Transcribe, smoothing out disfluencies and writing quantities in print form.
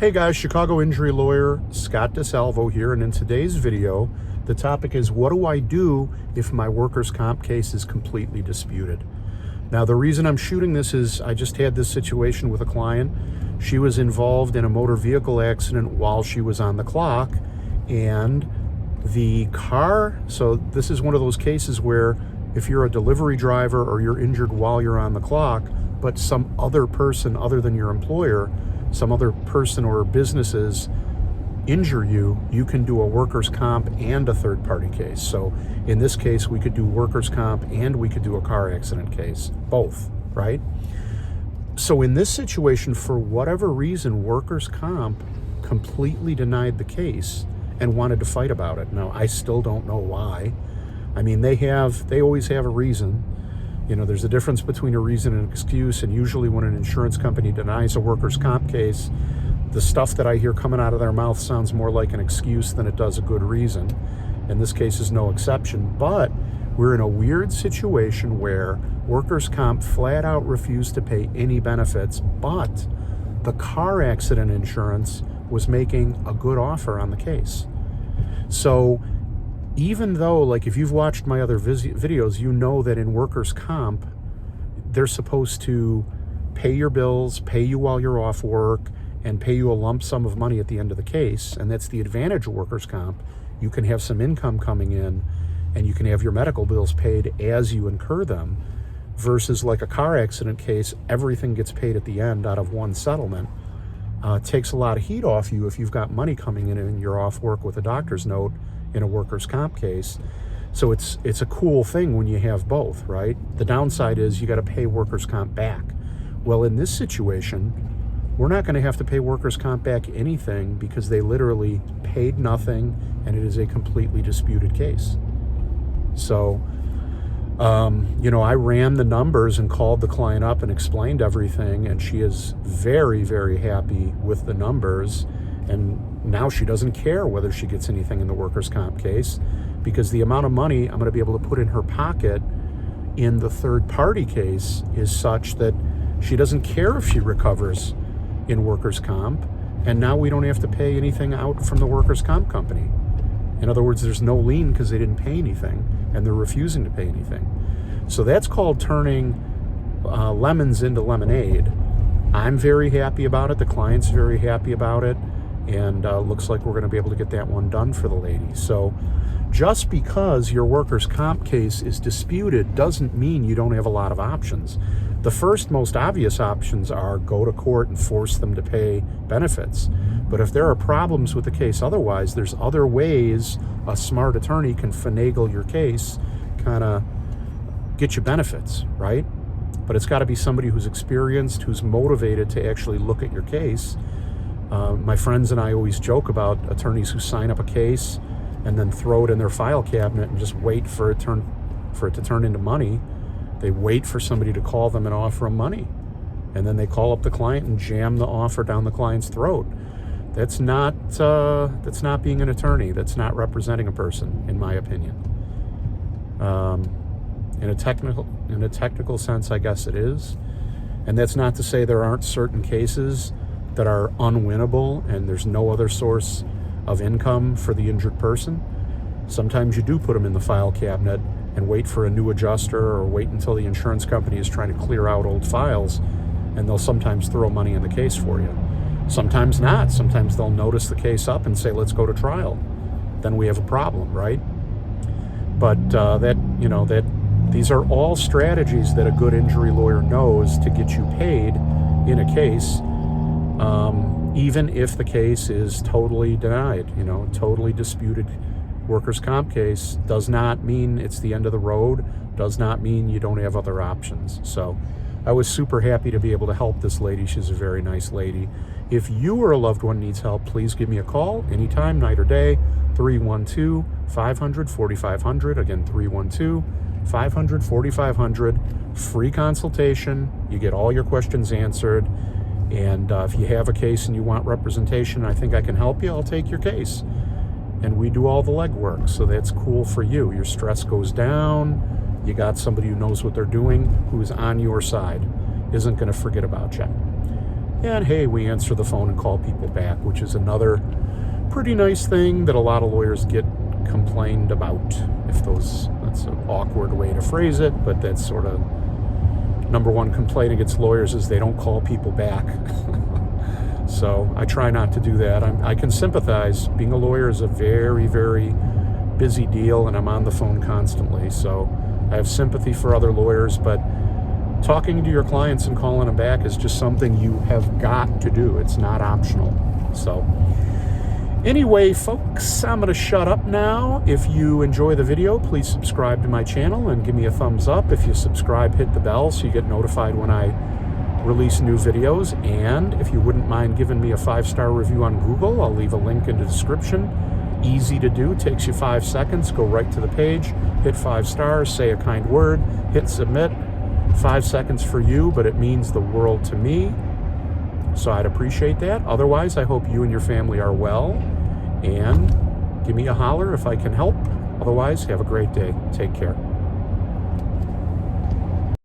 Hey guys, Chicago injury lawyer Scott DeSalvo here, and in today's video, the topic is what do I do if my workers' comp case is completely disputed? Now, the reason I'm shooting this is I just had this situation with a client. She was involved in a motor vehicle accident while she was on the clock, and the car, so this is one of those cases where if you're a delivery driver or you're injured while you're on the clock, but some other person other than your employer, some other person or businesses injure you, you can do a workers' comp and a third-party case. So in this case, we could do workers' comp and we could do a car accident case, both, right? So in this situation, for whatever reason, workers' comp completely denied the case and wanted to fight about it. Now, I still don't know why. I mean, they always have a reason. You know, there's a difference between a reason and an excuse, and usually when an insurance company denies a workers' comp case, the stuff that I hear coming out of their mouth sounds more like an excuse than it does a good reason. And this case is no exception, but we're in a weird situation where workers' comp flat out refused to pay any benefits, but the car accident insurance was making a good offer on the case. So even though, like, if you've watched my other videos, you know that in workers' comp, they're supposed to pay your bills, pay you while you're off work, and pay you a lump sum of money at the end of the case. And that's the advantage of workers' comp. You can have some income coming in, and you can have your medical bills paid as you incur them, versus like a car accident case, everything gets paid at the end out of one settlement. It takes a lot of heat off you if you've got money coming in and you're off work with a doctor's note in a workers' comp case. So it's a cool thing when you have both, right? The downside is you got to pay workers' comp back. Well, in this situation, we're not going to have to pay workers' comp back anything because they literally paid nothing and it is a completely disputed case. So, I ran the numbers and called the client up and explained everything, and she is very, very happy with the numbers. And now she doesn't care whether she gets anything in the workers' comp case, because the amount of money I'm going to be able to put in her pocket in the third-party case is such that she doesn't care if she recovers in workers' comp, and now we don't have to pay anything out from the workers' comp company. In other words, there's no lien because they didn't pay anything, and they're refusing to pay anything. So that's called turning lemons into lemonade. I'm very happy about it. The client's very happy about it. And looks like we're going to be able to get that one done for the lady. So just because your workers' comp case is disputed doesn't mean you don't have a lot of options. The first most obvious options are go to court and force them to pay benefits. But if there are problems with the case otherwise, there's other ways a smart attorney can finagle your case, kind of get you benefits, right? But it's got to be somebody who's experienced, who's motivated to actually look at your case. My friends and I always joke about attorneys who sign up a case and then throw it in their file cabinet and just wait for it to turn into money. They wait for somebody to call them and offer them money, and then they call up the client and jam the offer down the client's throat. That's not being an attorney. That's not representing a person, in my opinion. In a technical sense, I guess it is, and that's not to say there aren't certain cases that are unwinnable and there's no other source of income for the injured person. Sometimes you do put them in the file cabinet and wait for a new adjuster, or wait until the insurance company is trying to clear out old files, and they'll sometimes throw money in the case for you. Sometimes not. Sometimes they'll notice the case up and say, let's go to trial. Then we have a problem, right? But these are all strategies that a good injury lawyer knows to get you paid in a case. Even if the case is totally denied, totally disputed workers' comp case does not mean it's the end of the road, does not mean you don't have other options. So I was super happy to be able to help this lady. She's a very nice lady. If you or a loved one needs help, please give me a call anytime, night or day, 312-500-4500. Again, 312-500-4500. Free consultation. You get all your questions answered. And if you have a case and you want representation, I think I can help you, I'll take your case. And we do all the legwork, so that's cool for you. Your stress goes down. You got somebody who knows what they're doing, who's on your side, isn't going to forget about you. And hey, we answer the phone and call people back, which is another pretty nice thing that a lot of lawyers get complained about. That's an awkward way to phrase it, but that's sort of number one complaint against lawyers is they don't call people back. So I try not to do that. I can sympathize. Being a lawyer is a very, very busy deal, and I'm on the phone constantly. So I have sympathy for other lawyers, but talking to your clients and calling them back is just something you have got to do. It's not optional. So anyway, folks, I'm going to shut up now. If you enjoy the video, please subscribe to my channel and give me a thumbs up. If you subscribe, hit the bell so you get notified when I release new videos. And if you wouldn't mind giving me a 5-star review on Google, I'll leave a link in the description. Easy to do, takes you 5 seconds. Go right to the page, hit 5 stars, say a kind word, hit submit. 5 seconds for you, but it means the world to me. So I'd appreciate that. Otherwise, I hope you and your family are well, and give me a holler if I can help. Otherwise, have a great day. Take care.